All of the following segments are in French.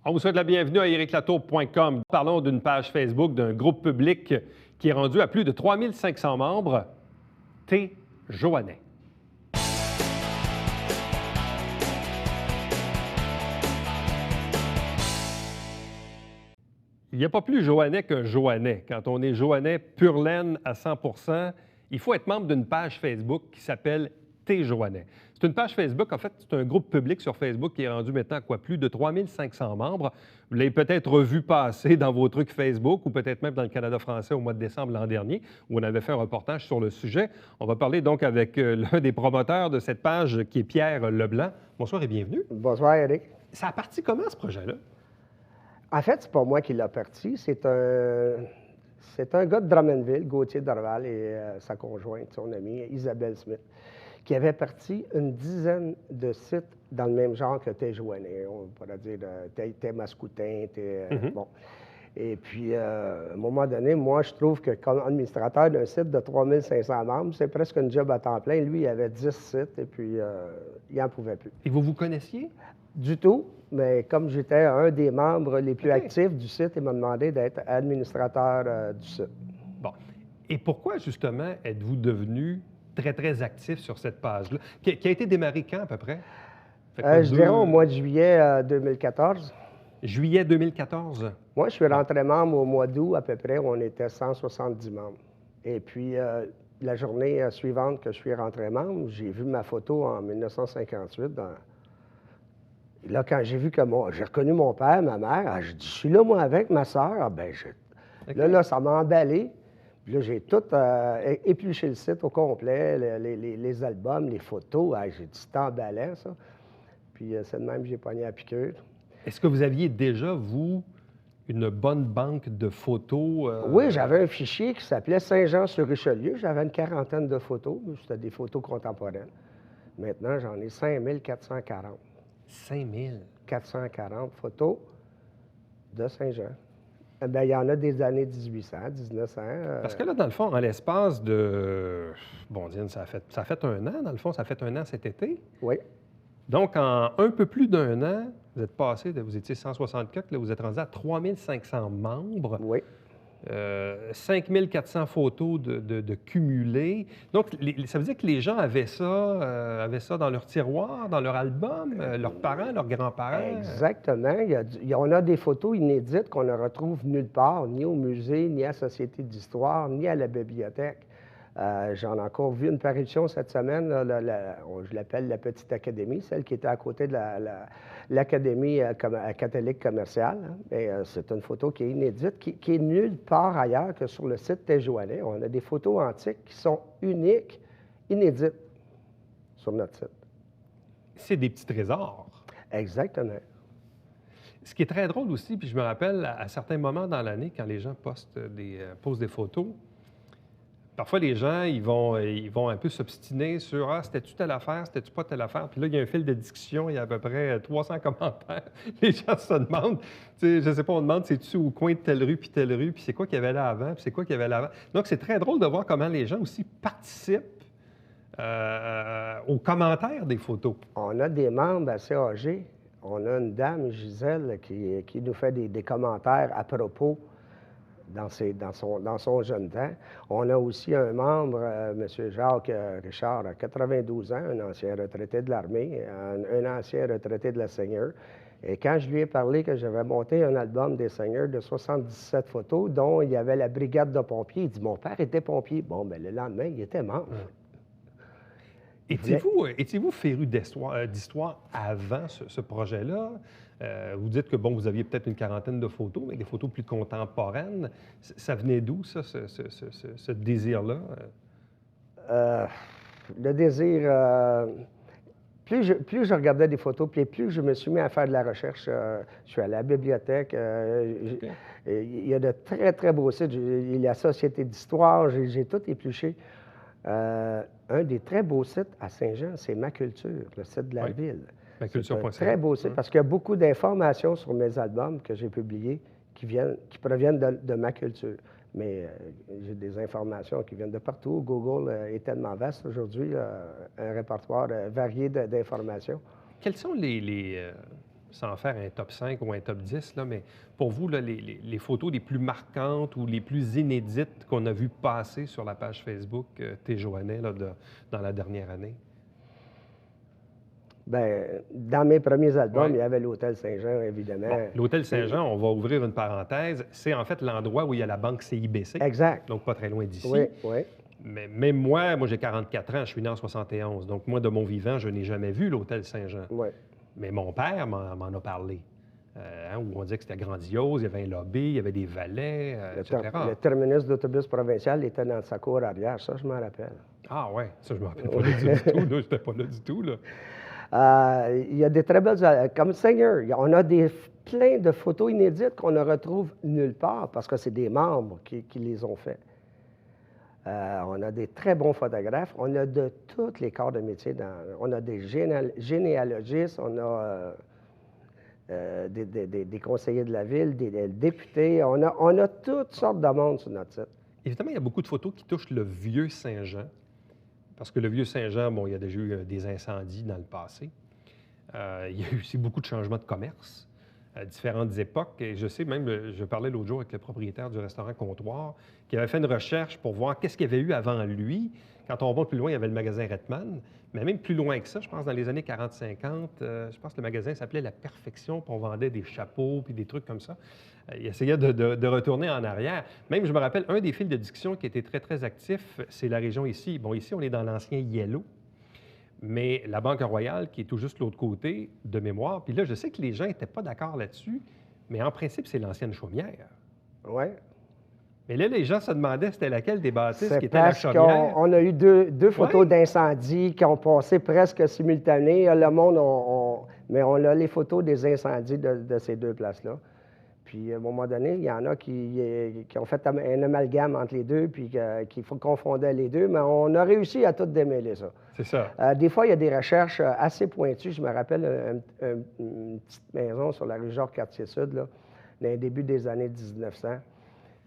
On vous souhaite la bienvenue à ericlatour.com. Parlons d'une page Facebook d'un groupe public qui est rendu à plus de 3500 membres, T. Joannais. Il n'y a pas plus Joannais qu'un Joannais. Quand on est Joannais pur laine à 100 il faut être membre d'une page Facebook qui s'appelle T. Joannais. C'est une page Facebook, en fait, c'est un groupe public sur Facebook qui est rendu maintenant à plus de 3500 membres. Vous l'avez peut-être vu passer dans vos trucs Facebook ou peut-être même dans le Canada français au mois de décembre l'an dernier, où on avait fait un reportage sur le sujet. On va parler donc avec l'un des promoteurs de cette page, qui est Pierre Leblanc. Bonsoir et bienvenue. Bonsoir, Eric. Ça a parti comment, ce projet-là? En fait, c'est pas moi qui l'ai parti. C'est un gars de Drummondville, Gauthier Dorval, et sa conjointe, son amie, Isabelle Smith, qui avait parti une dizaine de sites dans le même genre que T. Joannais. On pourrait dire T. Mascoutin, bon. Et puis, à un moment donné, moi, je trouve que comme administrateur d'un site de 3500 membres, c'est presque une job à temps plein. Lui, il avait 10 sites et puis il n'en pouvait plus. Et vous connaissiez? Du tout, mais comme j'étais un des membres les plus actifs du site, il m'a demandé d'être administrateur du site. Bon. Et pourquoi, justement, êtes-vous devenu très, très actif sur cette page-là, qui a été démarrée quand, à peu près? Je dirais au mois de juillet 2014. Juillet 2014? Moi, je suis rentré membre au mois d'août, à peu près, où on était 170 membres. Et puis, la journée suivante que je suis rentré membre, j'ai vu ma photo en 1958 Là, quand j'ai vu que j'ai reconnu mon père, ma mère, j'ai dit, je suis là, moi, avec ma soeur. Là, ça m'a emballé. Puis là, j'ai tout épluché le site au complet, les albums, les photos. J'ai dit, c'est emballant, ça. Puis c'est de même que j'ai pogné la piqûre. Est-ce que vous aviez déjà, vous, une bonne banque de photos? Oui, j'avais un fichier qui s'appelait Saint-Jean-sur-Richelieu. J'avais une quarantaine de photos. C'était des photos contemporaines. Maintenant, j'en ai 5440. 5440 photos de Saint-Jean. Bien, il y en a des années 1800, 1900. Parce que là, dans le fond, en l'espace de... Bon, Diane, ça a fait un an, dans le fond, ça a fait un an cet été. Oui. Donc, en un peu plus d'un an, vous êtes passé, vous étiez 164, là, vous êtes rendu à 3500 membres. Oui. 5400 photos de cumulées. Donc, ça veut dire que les gens avaient ça dans leur tiroir, dans leur album, leurs parents, leurs grands-parents? Exactement. On a des photos inédites qu'on ne retrouve nulle part, ni au musée, ni à la Société d'histoire, ni à la bibliothèque. J'en ai encore vu une parution cette semaine, je l'appelle la Petite Académie, celle qui était à côté de l'Académie catholique commerciale. C'est une photo qui est inédite, qui est nulle part ailleurs que sur le site T. Joannais. On a des photos antiques qui sont uniques, inédites sur notre site. C'est des petits trésors. Exactement. Ce qui est très drôle aussi, puis je me rappelle à certains moments dans l'année, quand les gens postent des photos, parfois, les gens, ils vont un peu s'obstiner sur « Ah, c'était-tu telle affaire? C'était-tu pas telle affaire? » Puis là, il y a un fil de discussion, il y a à peu près 300 commentaires. Les gens se demandent, tu sais, je sais pas, on demande c'est-tu au coin de telle rue, puis c'est quoi qu'il y avait là avant, puis c'est quoi qu'il y avait là avant. Donc, c'est très drôle de voir comment les gens aussi participent aux commentaires des photos. On a des membres assez âgés. On a une dame, Gisèle, qui nous fait des commentaires à propos dans son jeune temps. On a aussi un membre, M. Jacques Richard, à 92 ans, un ancien retraité de l'armée, un ancien retraité de la Seigneur. Et quand je lui ai parlé que j'avais monté un album des Seigneurs de 77 photos, dont il y avait la brigade de pompiers, il dit « Mon père était pompier. » Bon, bien, le lendemain, il était membre. Étiez-vous féru d'histoire avant ce projet-là? Vous dites que, bon, vous aviez peut-être une quarantaine de photos, mais des photos plus contemporaines. Ça venait d'où, ça, ce désir-là? Le désir... Plus je regardais des photos, puis plus je me suis mis à faire de la recherche. Je suis allé à la bibliothèque. Il y a de très, très beaux sites. Il y a la Société d'histoire. J'ai tout épluché. Un des très beaux sites à Saint-Jean, c'est Ma Culture, le site de la ville. C'est un très beau site parce qu'il y a beaucoup d'informations sur mes albums que j'ai publiés qui proviennent de Ma Culture. Mais j'ai des informations qui viennent de partout. Google est tellement vaste aujourd'hui, un répertoire varié d'informations. Quels sont sans faire un top 5 ou un top 10, là, mais pour vous, là, les photos les plus marquantes ou les plus inédites qu'on a vues passer sur la page Facebook T. Joannet là, dans la dernière année? Bien, dans mes premiers albums, Ouais. il y avait l'Hôtel Saint-Jean, évidemment. Bon, l'Hôtel Saint-Jean, on va ouvrir une parenthèse, c'est en fait l'endroit où il y a la banque CIBC, Exact. donc pas très loin d'ici. Oui, oui. Mais même moi j'ai 44 ans, je suis né en 71, donc moi, de mon vivant, je n'ai jamais vu l'Hôtel Saint-Jean. Oui. Mais mon père m'en a parlé, où on disait que c'était grandiose, il y avait un lobby, il y avait des valets, etc. Le terminus d'autobus provincial était dans sa cour arrière, ça, je m'en rappelle. Ah ouais, ça, je ne me rappelle pas de ça du tout, là, je n'étais pas là du tout, là. Il y a des très belles... Comme Seigneur, on a plein de photos inédites qu'on ne retrouve nulle part parce que c'est des membres qui les ont fait. On a des très bons photographes. On a de tous les corps de métier. On a des généalogistes, on a des conseillers de la ville, des députés. On a toutes sortes de monde sur notre site. Évidemment, il y a beaucoup de photos qui touchent le vieux Saint-Jean, parce que le vieux Saint-Jean, bon, il y a déjà eu des incendies dans le passé. Il y a eu aussi beaucoup de changements de commerce à différentes époques. Et je sais même, je parlais l'autre jour avec le propriétaire du restaurant Comptoir, qui avait fait une recherche pour voir qu'est-ce qu'il y avait eu avant lui. Quand on va plus loin, il y avait le magasin Redman. Mais même plus loin que ça, je pense dans les années 40-50, je pense que le magasin s'appelait La Perfection, puis on vendait des chapeaux puis des trucs comme ça. Il essayait de retourner en arrière. Même, je me rappelle, un des fils de discussion qui était très, très actif, c'est la région ici. Bon, ici, on est dans l'ancien Yellow, mais la Banque Royale, qui est tout juste l'autre côté, de mémoire. Puis là, je sais que les gens n'étaient pas d'accord là-dessus, mais en principe, c'est l'ancienne chaumière. Oui. Mais là, les gens se demandaient c'était laquelle des bâtisses C'est qui était la parce chaumière. qu'on a eu deux photos Ouais. d'incendie qui ont passé presque simultanées. Le monde, mais on a les photos des incendies de ces deux places-là. Puis, à un moment donné, il y en a qui ont fait un amalgame entre les deux, puis qui confondaient les deux, mais on a réussi à tout démêler ça. C'est ça. Des fois, il y a des recherches assez pointues. Je me rappelle une petite maison sur la rue Georges-Cartier-Sud, là, dans le début des années 1900.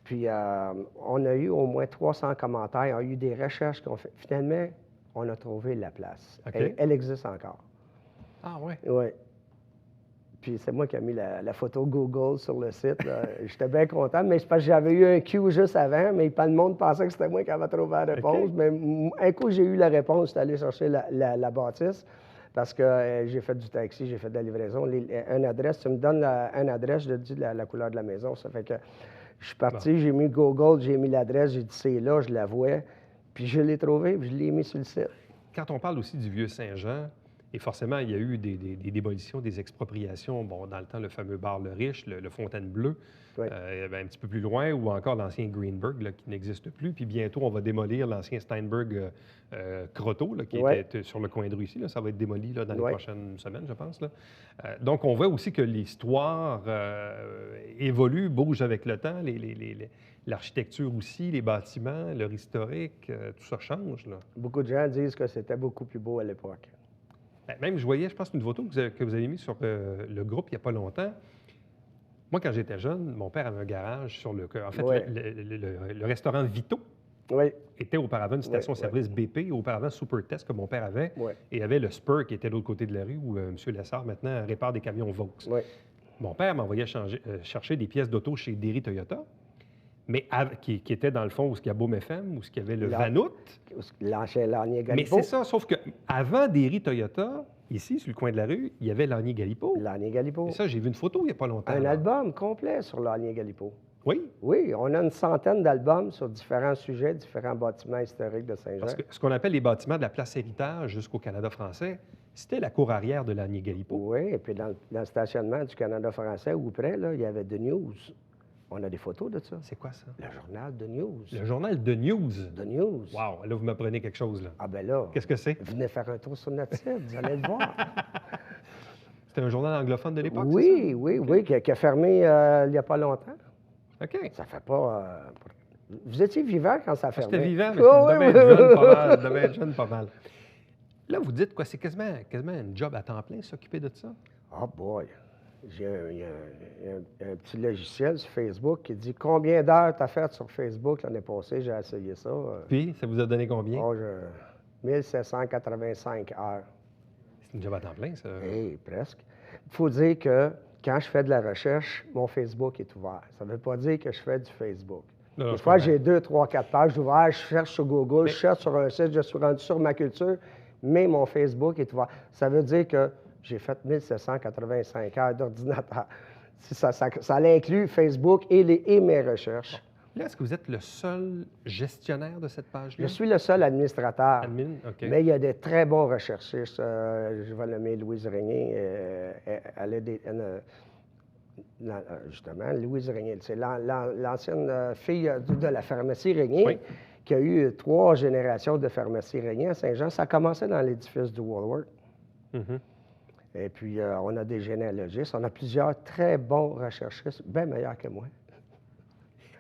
Puis, on a eu au moins 300 commentaires. On a eu des recherches qu'on fait. Finalement, on a trouvé la place. OK. Elle existe encore. Ah ouais. Oui. Puis c'est moi qui ai mis la photo Google sur le site. J'étais bien content, mais c'est parce que j'avais eu un cue juste avant, mais pas le monde pensait que c'était moi qui avais trouvé la réponse. OK. Mais un coup, j'ai eu la réponse, j'étais allé chercher la bâtisse parce que j'ai fait du taxi, j'ai fait de la livraison. Une adresse, tu me donnes une adresse, je te dis la couleur de la maison. Ça fait que je suis parti, j'ai mis Google, j'ai mis l'adresse, j'ai dit c'est là, je la vois. Puis je l'ai trouvé, puis je l'ai mis sur le site. Quand on parle aussi du vieux Saint-Jean, et forcément, il y a eu des démolitions, des expropriations. Bon, dans le temps, le fameux bar Le Riche, le Fontainebleau, Oui. un petit peu plus loin, ou encore l'ancien Greenberg, là, qui n'existe plus. Puis bientôt, on va démolir l'ancien Steinberg Croteau, là, qui Ouais. était sur le coin de rue ici. Là. Ça va être démoli là, dans les Ouais. prochaines semaines, je pense. Là. Donc, on voit aussi que l'histoire évolue, bouge avec le temps. L'architecture aussi, les bâtiments, leur historique, tout ça change. Là. Beaucoup de gens disent que c'était beaucoup plus beau à l'époque. Ben, même, je voyais, je pense, une photo que vous avez mise sur le groupe il n'y a pas longtemps. Moi, quand j'étais jeune, mon père avait un garage sur le... En fait, Ouais. le restaurant Vito Oui, était auparavant une station-service ouais. BP, auparavant Super Test que mon père avait, oui, et avait le Spur qui était de l'autre côté de la rue où M. Lessard, maintenant, répare des camions Vaux. oui. Mon père m'envoyait chercher des pièces d'auto chez Derry Toyota, mais qui était dans le fond où il y a Beaume FM, où il y avait le Là. Vanout. L'ancien Lanier Mais Galipo. c'est ça, sauf qu'avant Derry Toyota, ici, sur le coin de la rue, il y avait Lanier Galipo. Lanier Galipo. Et ça, j'ai vu une photo il n'y a pas longtemps. Un là. album complet sur Lanier Galipo. Oui, Oui, on a une centaine d'albums sur différents sujets, différents bâtiments historiques de Saint-Jean. parce que ce qu'on appelle les bâtiments de la place Héritage jusqu'au Canada français, c'était la cour arrière de Lanier Galipo. Oui, et puis dans le stationnement du Canada français, ou près, là, il y avait The News. On a des photos de ça. C'est quoi ça? Le journal de News. Le journal de News. The News. Wow, là, vous m'apprenez quelque chose, là. Ah ben là, Qu'est-ce que c'est? venez faire un tour sur notre site, vous allez le voir. C'était un journal anglophone de l'époque, Oui, oui, oui, qui a fermé il n'y a pas longtemps. c'est ça? OK. Ça fait pas... Vous étiez vivant quand ça a fermé? J'étais vivant, mais Oh, je devais oui, être oui. jeune pas mal. Devais être jeune pas mal. Là, vous dites quoi? C'est quasiment un job à temps plein, s'occuper de ça? Oh boy! J'ai un petit logiciel sur Facebook qui dit combien d'heures tu as fait sur Facebook l'année passée. J'ai essayé ça. Puis, ça vous a donné combien? Oh, 1785 heures. une job à temps plein, ça. Eh, presque. Il faut dire que quand je fais de la recherche, mon Facebook est ouvert. Ça ne veut pas dire que je fais du Facebook. Non, Des je fois, comprends. j'ai 2, 3, 4 pages ouvertes, je cherche sur Google, je cherche sur un site, je suis rendu sur ma culture, mais mon Facebook est ouvert. Ça veut dire que j'ai fait 1785 heures d'ordinateur. Ça inclut Facebook et mes recherches. Là, est-ce que vous êtes le seul gestionnaire de cette page-là? Je suis le seul administrateur. Admin, OK. Mais il y a de très bons recherchistes. Je vais nommer Louise Régnier. Elle a des. Justement, Louise Régnier, c'est l'ancienne fille de la pharmacie Régnier, Oui. qui a eu 3 générations de pharmacie Régnier à Saint-Jean. Ça a commencé dans l'édifice du Woolworth. Mhm. Et puis, on a des généalogistes. On a plusieurs très bons recherchistes, bien meilleurs que moi.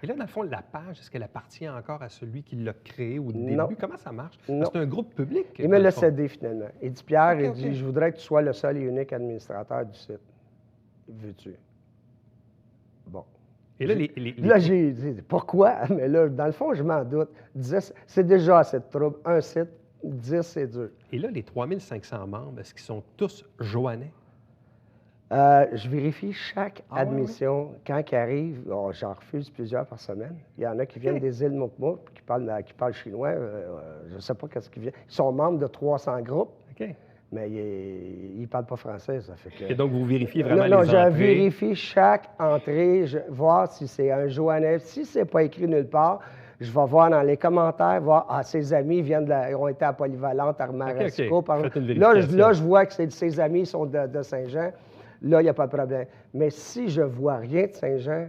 Et là, dans le fond, la page, est-ce qu'elle appartient encore à celui qui l'a créée au début? Non. Comment ça marche? Non. Parce que c'est un groupe public. Il me dans le l'a fond. cédé finalement. Il dit, Pierre, OK, il OK. dit, je voudrais que tu sois le seul et unique administrateur du site. Veux-tu? Bon. Et là, Là, j'ai dit, pourquoi? Mais là, dans le fond, je m'en doute. 10, c'est déjà assez de trouble. Un site, 10, c'est dur. Et là, les 3500 membres, est-ce qu'ils sont tous joannais? Je vérifie chaque Ah, ouais, admission. Quand ils arrivent, j'en refuse plusieurs par semaine. Il y en a qui viennent des îles Mokmok, qui parlent chinois. Je ne sais pas qu'est-ce qu'ils viennent. Ils sont membres de 300 groupes, OK. mais ils ne parlent pas français. Ça fait que... Et donc, vous vérifiez vraiment Non, les je entrées? vérifie chaque entrée, voir si c'est un joannais. Si c'est pas écrit nulle part, je vais voir dans les commentaires, voir, ses amis ont été à Polyvalente, à Marasco. OK. Faites une Là, vérification. je vois que ses amis sont de Saint-Jean. Là, il n'y a pas de problème. Mais si je ne vois rien de Saint-Jean,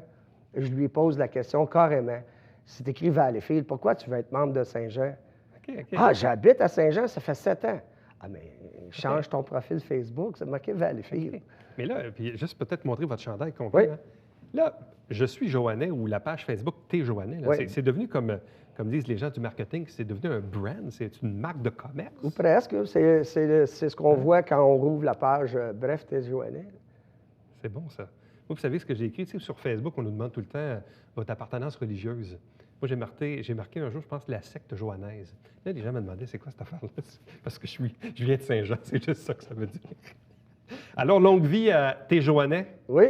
je lui pose la question carrément. C'est écrit Valleyfield, pourquoi tu veux être membre de Saint-Jean? OK, OK. Ah, j'habite à Saint-Jean, ça fait 7 ans. Ah, mais change ton profil Facebook, c'est marqué Valleyfield. OK. Mais là, puis juste peut-être montrer votre chandail complet. Oui. Hein. Là, je suis Joannais ou la page Facebook T'es Joannais. Là, Oui. c'est devenu comme disent les gens du marketing, c'est devenu un brand, c'est une marque de commerce. Ou presque. C'est ce qu'on voit quand on rouvre la page Bref, t'es Joannais. C'est bon, ça. Vous savez ce que j'ai écrit? Tu sais, sur Facebook, on nous demande tout le temps votre appartenance religieuse. Moi, j'ai marqué un jour, je pense, la secte joannaise. Là, les gens me demandaient, c'est quoi cette affaire-là? Parce que je viens de Saint-Jean, c'est juste ça que ça veut dire. Alors, longue vie à T'es Joannais. Oui,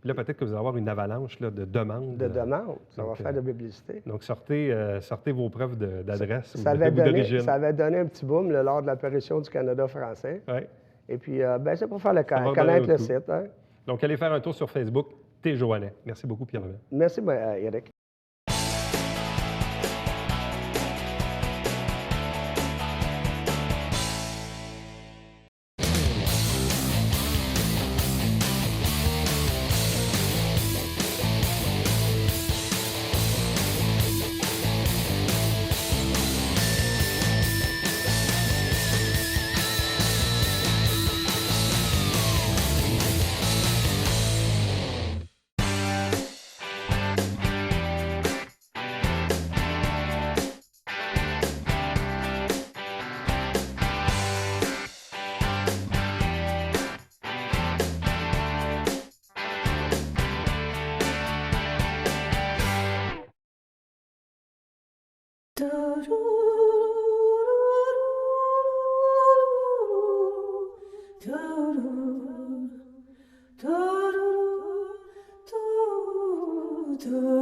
Là, peut-être que vous allez avoir une avalanche là, de demandes. de demande. Ça donc, va faire de la publicité. Donc, sortez vos preuves d'adresse ou Ça avait d'origine. donné un petit boom lors de l'apparition du Canada français. Ouais. Et puis, c'est pour faire va connaître donner le un coup. site. Hein. Donc, allez faire un tour sur Facebook. T'es Joannais. Merci beaucoup, Pierre-Louis. Merci, Eric. Do